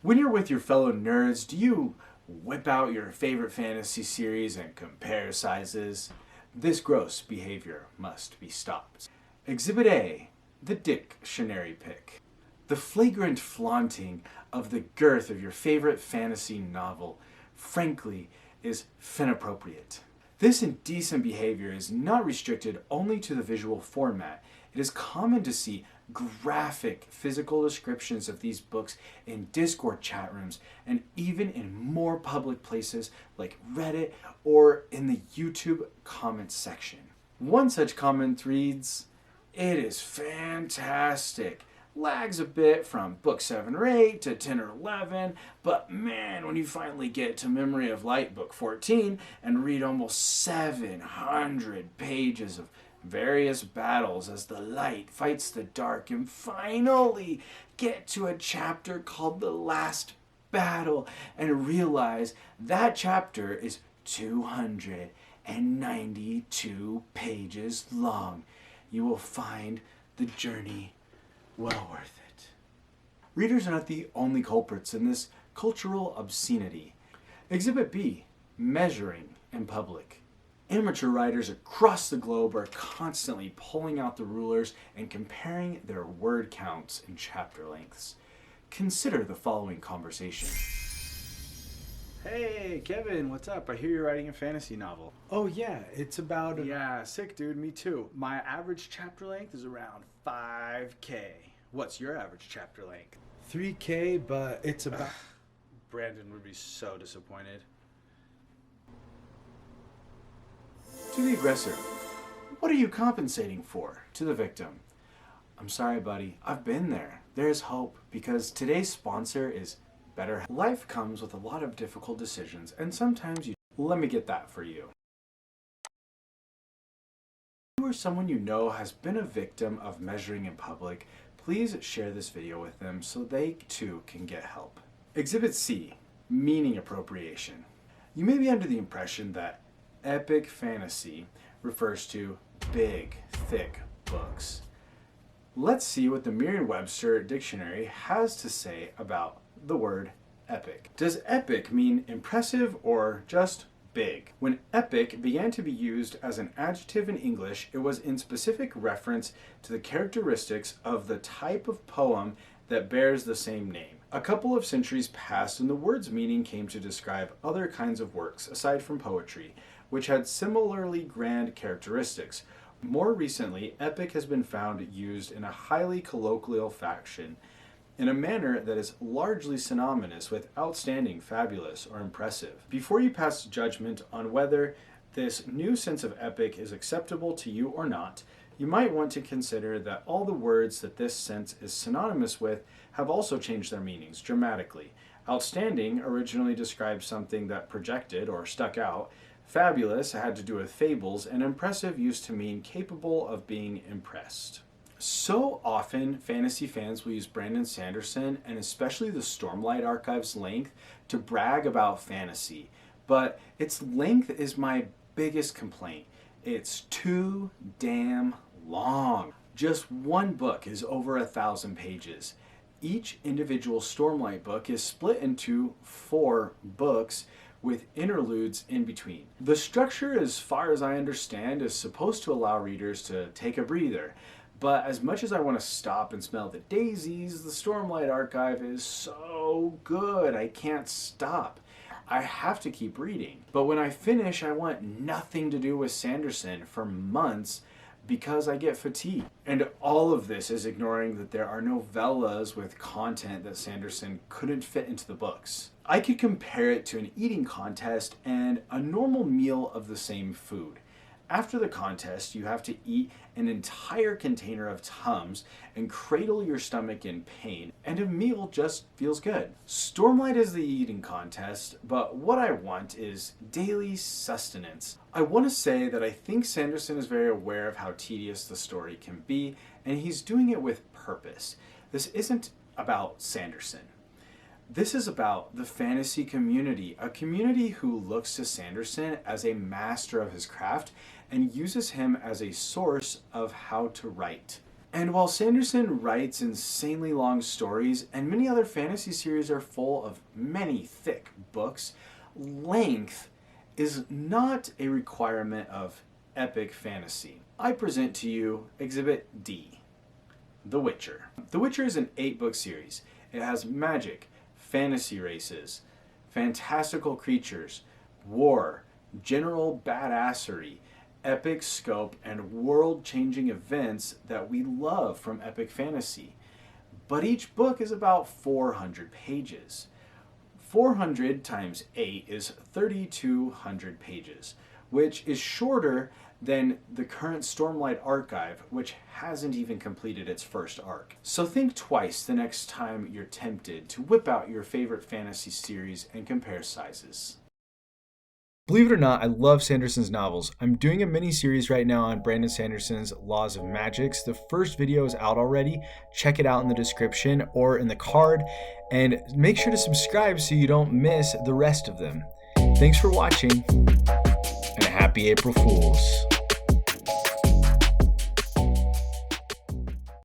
When you're with your fellow nerds, do you whip out your favorite fantasy series and compare sizes? This gross behavior must be stopped. Exhibit A, the dictionary pick. The flagrant flaunting of the girth of your favorite fantasy novel, frankly, is inappropriate. This indecent behavior is not restricted only to the visual format. It is common to see graphic physical descriptions of these books in Discord chat rooms and even in more public places like Reddit or in the YouTube comments section. One such comment reads, "It is fantastic. Lags a bit from book 7 or 8 to 10 or 11, but man, when you finally get to Memory of Light book 14 and read almost 700 pages of various battles as the light fights the dark and finally get to a chapter called The Last Battle and realize that chapter is 292 pages long, you will find the journey well worth it." Readers are not the only culprits in this cultural obscenity. Exhibit B, measuring in public. Amateur writers across the globe are constantly pulling out the rulers and comparing their word counts and chapter lengths. Consider the following conversation. Hey, Kevin, what's up? I hear you're writing a fantasy novel. Oh yeah, it's about Yeah, sick, dude. Me too. My average chapter length is around 5K. What's your average chapter length? 3K, but it's about Brandon would be so disappointed. To the aggressor, what are you compensating for? To the victim, I'm sorry, buddy, I've been there. There's hope because today's sponsor is Better. Life comes with a lot of difficult decisions, and sometimes let me get that for you. If you or someone you know has been a victim of measuring in public, please share this video with them so they too can get help. Exhibit C, meaning appropriation. You may be under the impression that epic fantasy refers to big, thick books. Let's see what the Merriam-Webster dictionary has to say about the word epic. Does epic mean impressive or just big? When epic began to be used as an adjective in English, it was in specific reference to the characteristics of the type of poem that bears the same name. A couple of centuries passed and the word's meaning came to describe other kinds of works aside from poetry, which had similarly grand characteristics. More recently, epic has been found used in a highly colloquial fashion in a manner that is largely synonymous with outstanding, fabulous, or impressive. Before you pass judgment on whether this new sense of epic is acceptable to you or not, you might want to consider that all the words that this sense is synonymous with have also changed their meanings dramatically. Outstanding originally described something that projected or stuck out. Fabulous had to do with fables, and impressive used to mean capable of being impressed. So often, fantasy fans will use Brandon Sanderson and especially the Stormlight Archive's length to brag about fantasy, but its length is my biggest complaint. It's too damn long. Just one book is over 1,000 pages. Each individual Stormlight book is split into 4 books with interludes in between. The structure, as far as I understand, is supposed to allow readers to take a breather. But as much as I want to stop and smell the daisies, the Stormlight Archive is so good, I can't stop. I have to keep reading. But when I finish, I want nothing to do with Sanderson for months because I get fatigued. And all of this is ignoring that there are novellas with content that Sanderson couldn't fit into the books. I could compare it to an eating contest and a normal meal of the same food. After the contest, you have to eat an entire container of Tums and cradle your stomach in pain, and a meal just feels good. Stormlight is the eating contest, but what I want is daily sustenance. I want to say that I think Sanderson is very aware of how tedious the story can be, and he's doing it with purpose. This isn't about Sanderson. This is about the fantasy community, a community who looks to Sanderson as a master of his craft and uses him as a source of how to write. And while Sanderson writes insanely long stories, and many other fantasy series are full of many thick books, length is not a requirement of epic fantasy. I present to you Exhibit D, The Witcher. The Witcher is an 8-book series. It has magic, fantasy races, fantastical creatures, war, general badassery, epic scope, and world-changing events that we love from epic fantasy. But each book is about 400 pages. 400 times 8 is 3,200 pages, which is shorter than the current Stormlight Archive, which hasn't even completed its first arc. So think twice the next time you're tempted to whip out your favorite fantasy series and compare sizes. Believe it or not, I love Sanderson's novels. I'm doing a mini-series right now on Brandon Sanderson's Laws of Magics. The first video is out already. Check it out in the description or in the card. And make sure to subscribe so you don't miss the rest of them. Thanks for watching, and happy April Fools.